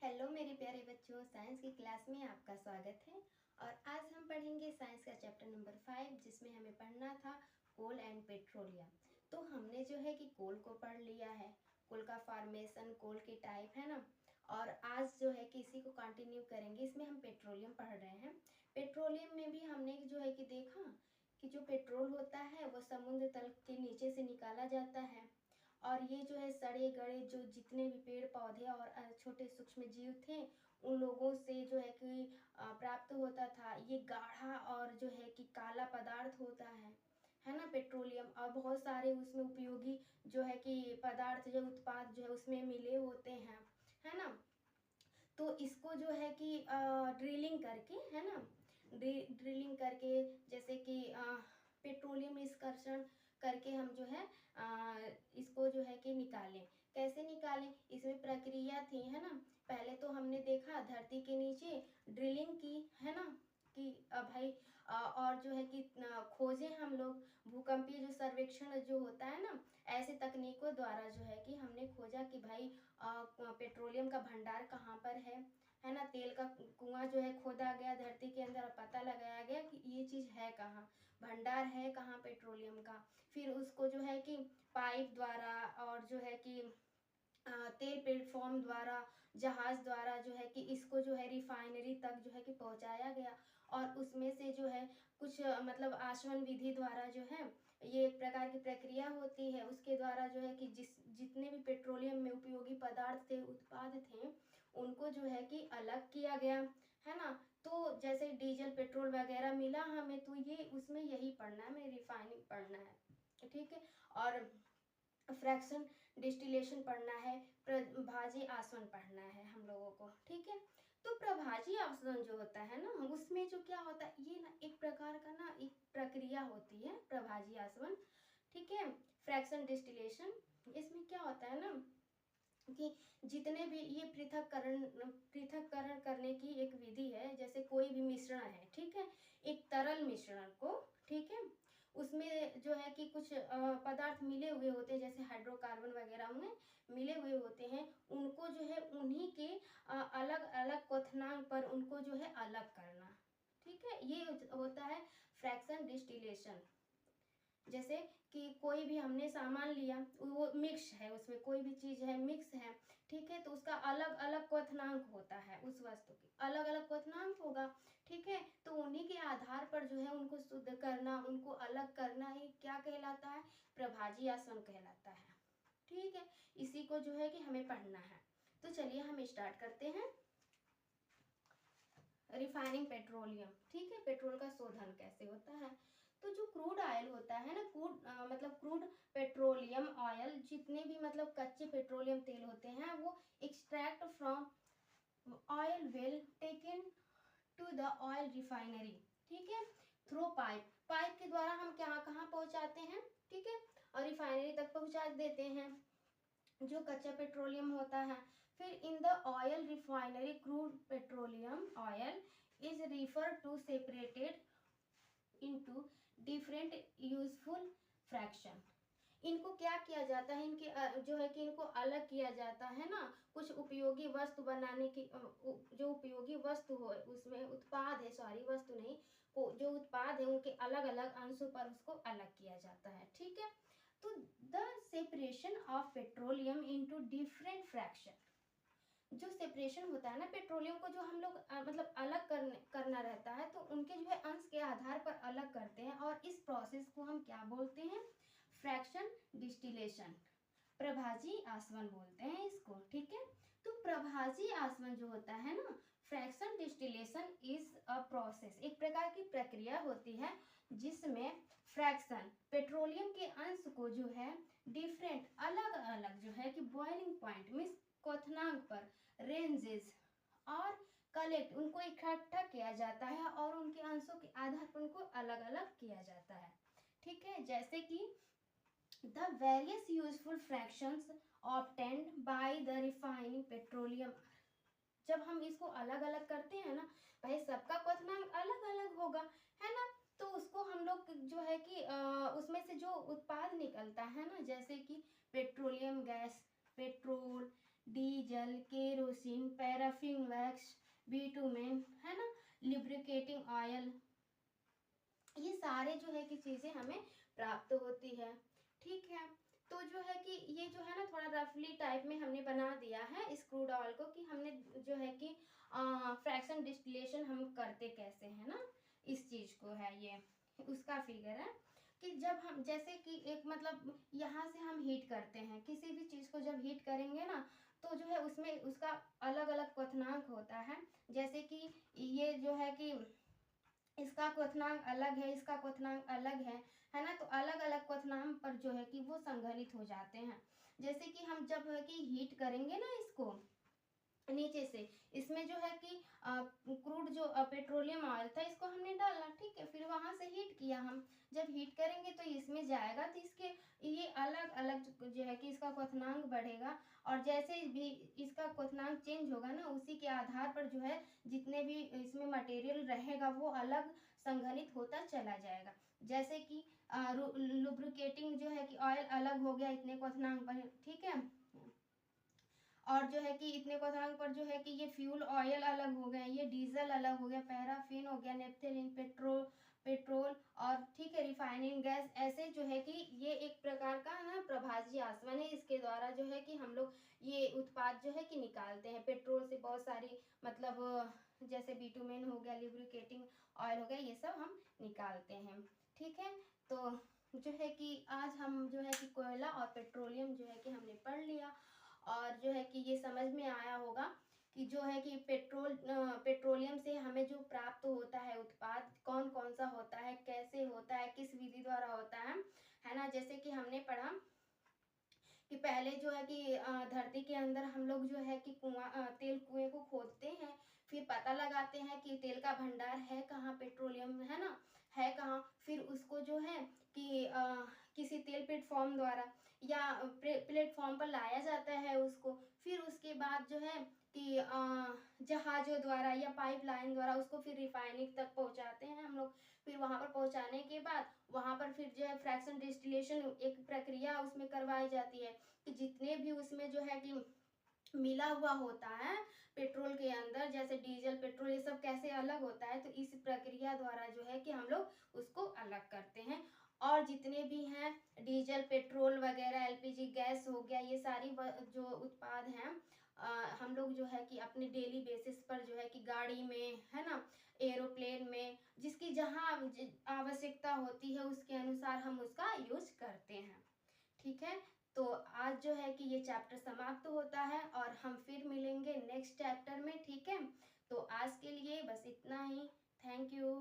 Hello मेरे प्यारे बच्चों, साइंस की क्लास में आपका स्वागत है। और आज हम पढ़ेंगे साइंस का चैप्टर नंबर 5, जिसमें हमें पढ़ना था कोल एंड पेट्रोलियम। तो हमने जो है कि कोल को पढ़ लिया है, कोल का फॉर्मेशन, कोल के टाइप, है ना। और आज जो है कि इसी को कंटिन्यू करेंगे। इसमें हम पेट्रोलियम पढ़ रहे हैं। पेट्रोलियम में भी हमने जो है कि देखा कि जो पेट्रोल होता है वो समुद्र तल के नीचे से निकाला जाता है। और ये जो है सड़े गड़े जो जितने भी पेड़ पौधे और छोटे सूक्ष्म जीव थे, उन लोगों से जो है कि प्राप्त होता था। ये गाढ़ा और जो है कि काला पदार्थ होता है ना, पेट्रोलियम। और बहुत सारे उसमें उपयोगी जो है कि पदार्थ, जो उत्पाद जो है उसमें मिले होते हैं, है ना। तो इसको जो है कि ड्रिलिंग करके, है ना, ड्रिलिंग करके, जैसे कि पेट्रोलियम निष्कर्षण करके हम जो है इसको जो है कि निकालें। कैसे निकालें, इसमें प्रक्रिया थी, है ना। पहले तो हमने देखा धरती के नीचे ड्रिलिंग की, है ना, कि भाई और जो है कि खोजें हम लोग भूकंपीय जो सर्वेक्षण जो होता है ना, ऐसे तकनीकों द्वारा जो है कि हमने खोजा कि भाई पेट्रोलियम का भंडार कहाँ पर है ना। तेल का कुआं जो है खोदा गया धरती के अंदर, पता लगाया गया कि ये चीज़ है कहाँ, भंडार है कहाँ पेट्रोलियम का। फिर उसको जो है कि पाइप द्वारा और जो है कि तेल प्लेटफॉर्म द्वारा, जहाज द्वारा जो है कि इसको जो है रिफाइनरी तक जो है कि पहुंचाया गया। और उसमें से जो है कुछ मतलब आसवन विधि द्वारा जो है, ये एक प्रकार की प्रक्रिया होती है, उसके द्वारा जो है कि जितने भी पेट्रोलियम में उपयोगी पदार्थ थे, उत्पाद थे, उनको जो है कि अलग किया गया, है ना। तो जैसे डीजल पेट्रोल वगैरह मिला हमें, तो ये उसमें यही पढ़ना है, हमें रिफाइनिंग पढ़ना है, ठीक है। और फ्रैक्शन डिस्टिलेशन पढ़ना है, प्रभाजी आसवन पढ़ना है हम लोगों को, ठीक है। तो प्रभाजी आसवन जो होता है ना, उसमें जो क्या होता है, ये ना एक प्रकार का ना एक प्रक्रिया होती है प्रभाजी आसवन, ठीक है। फ्रैक्शन डिस्टिलेशन, इसमें क्या होता है ना कि जितने भी ये पृथक्करण करने की एक विधि है। जैसे कोई भी मिश्रण है, ठीक है, एक तरल मिश्रण को, ठीक है, उसमें जो है कि कुछ पदार्थ मिले हुए होते हैं, जैसे हाइड्रोकार्बन वगैरह उनमें मिले हुए होते हैं। उनको जो है उन्हीं के अलग अलग क्वथनांक पर उनको जो है अलग करना, ठीक है, ये होता है फ्रैक्शन डिस्टिलेशन। जैसे कि कोई भी हमने सामान लिया, वो मिक्स है, उसमें कोई भी चीज है मिक्स है, ठीक है, तो उसका अलग अलग क्वथनांक होता है, उस वस्तु की अलग अलग क्वथनांक होगा, ठीक है। तो उन्हीं के आधार पर जो है उनको शुद्ध करना, उनको अलग करना ही क्या कहलाता है, प्रभाजी आसवन कहलाता है, ठीक है। इसी को जो है कि हमें पढ़ना है। तो चलिए हम स्टार्ट करते हैं। रिफाइनिंग पेट्रोलियम, ठीक है, पेट्रोल का शोधन कैसे होता है। तो जो क्रूड ऑयल होता है ना, मतलब क्रूड पेट्रोलियम ऑयल, जितने भी मतलब कच्चे पेट्रोलियम तेल होते हैं, वो extract from oil well taken to the oil refinery, ठीक है, थ्रू पाइप। पाइप के द्वारा हम क्या कहाँ पहुंचाते हैं, ठीक है, और रिफाइनरी तक पहुंचा देते हैं जो कच्चा पेट्रोलियम होता है। फिर in the oil refinery crude petroleum oil is refer to separated into different useful fraction. इनको क्या किया जाता है, इनके जो है कि इनको अलग किया जाता है ना, कुछ उपयोगी वस्तु बनाने की, जो उपयोगी वस्तु हो उसमें उत्पाद है, सॉरी वस्तु नहीं, जो उत्पाद है उनके अलग अलग अंशों पर उसको अलग किया जाता है, ठीक है। तो the separation of petroleum into different fraction, जो सेपरेशन होता है ना पेट्रोलियम को, जो हम लोग मतलब अलग करना रहता है, तो उनके जो है अंश के आधार पर अलग करते हैं। और इस प्रोसेस को हम क्या बोलते हैं, फ्रैक्शन डिस्टिलेशन, प्रभाजी आसवन बोलते हैं इसको, ठीक है। तो प्रभाजी आसवन जो होता है ना, fraction distillation is a process, एक प्रकार की प्रक्रिया होती है जिसमें फ्रैक्शन पेट्रोलियम के अंश को जो है डिफरेंट अलग अलग जो है कि बॉइलिंग पॉइंट मीन्स क्वथनांक पर रेंजेस और कलेक्ट, उनको इकट्ठा किया जाता है और उनके अंशों के आधार पर उनको अलग अलग किया जाता है, ठीक है। जैसे कि the various useful fractions obtained by the refining petroleum, जब हम इसको अलग अलग करते हैं ना, भाई सबका क्वथनांक अलग अलग होगा, है ना। तो उसको हम लोग जो है कि उसमें से जो उत्पाद निकलता है ना, जैसे कि petroleum gas, petrol, diesel, kerosene, paraffin wax, bitumen, है ना, लिब्रिकेटिंग ऑयल, ये सारे जो है कि चीज़ें हमें प्राप्त होती है। ठीक है, तो जो है कि ये जो है ना थोड़ा रफली टाइप में हमने बना दिया है इस क्रूड ऑयल को, कि हमने जो है कि फ्रैक्शन डिस्टिलेशन हम करते कैसे हैं ना, इस चीज़ को है ये उसका फिगर है कि जब हम जैसे कि एक मतलब यहाँ से हम हीट करते हैं किसी भी चीज़ को, जब हीट करेंगे ना तो जो है उसमें उसका अलग अलग क्वथनांक होता है। जैसे कि ये जो है कि इसका क्वथनांक अलग है, इसका क्वथनांक अलग है ना, तो अलग अलग क्वथनांक पर जो है कि वो संघनित हो जाते हैं। जैसे कि हम जब है कि हीट करेंगे ना इसको नीचे से, इसमें जो है कि क्रूड जो पेट्रोलियम ऑयल था इसको हमने डाला, ठीक है, फिर वहां से हीट किया हम, जब हीट करेंगे तो इसमें जाएगा तो इसके ये अलग अलग जो है कि इसका क्वथनांक बढ़ेगा, और जैसे भी इसका क्वथनांक चेंज होगा ना उसी के आधार पर जो है जितने भी इसमें मटेरियल रहेगा वो अलग संघनित होता चला जाएगा। जैसे कि लुब्रिकेटिंग जो है कि ऑयल अलग हो गया इतने क्वथनांक पर, ठीक है, और जो है कि इतने क्वथनांक पर जो है कि ये फ्यूल ऑयल अलग हो गया, ये डीजल अलग हो गया, पैराफिन हो गया, नेफ्थेलिन, पेट्रोल और ठीक है रिफाइनिंग गैस, ऐसे जो है कि ये एक प्रकार का ना प्रभाज्य आसवन है, इसके द्वारा जो है कि हम लोग ये उत्पाद जो है कि निकालते हैं। पेट्रोल से बहुत सारी मतलब जैसे बिटुमेन हो गया, लिब्रिकेटिंग ऑयल हो गया, ये सब हम निकालते हैं। ठीक है, तो जो है कि आज हम जो है कि कोयला और पेट्रोलियम जो है कि हमने पढ़ लिया, और जो है कि ये समझ में आया होगा कि जो है कि पेट्रोलियम से हमें जो प्राप्त होता है उत्पाद कौन कौन सा होता है, कैसे होता है, किस विधि द्वारा होता है ना। जैसे कि हमने पढ़ा कि पहले जो है कि धरती के अंदर हम लोग जो है कि तेल कुएं को खोदते हैं, फिर पता लगाते हैं कि तेल का भंडार है कहाँ, पेट्रोलियम है ना है कहाँ, फिर उसको जो है कि किसी तेल प्लेटफॉर्म द्वारा या प्लेटफॉर्म पर लाया जाता है उसको, फिर उसके बाद जो है कि जहाज़ों द्वारा या पाइपलाइन द्वारा उसको फिर रिफाइनिंग तक पहुंचाते हैं हम लोग। फिर वहां पर पहुंचाने के बाद वहां पर फिर जो है फ्रैक्शन डिस्टिलेशन एक प्रक्रिया उसमें करवाई जाती है कि जितने भी उसमें जो है कि मिला हुआ होता है पेट्रोल के अंदर, जैसे डीजल पेट्रोल ये सब कैसे अलग होता है, तो इस प्रक्रिया द्वारा जो है कि हम लोग उसको अलग करते हैं। और जितने भी हैं डीजल पेट्रोल वगैरह एलपीजी गैस हो गया, ये सारी जो उत्पाद हैं हम लोग जो है कि अपने डेली बेसिस पर जो है कि गाड़ी में है ना, एरोप्लेन में, जिसकी जहाँ आवश्यकता होती है उसके अनुसार हम उसका यूज करते हैं। ठीक है, तो आज जो है कि ये चैप्टर समाप्त होता है और हम फिर मिलेंगे नेक्स्ट चैप्टर में। ठीक है, तो आज के लिए बस इतना ही। Thank you.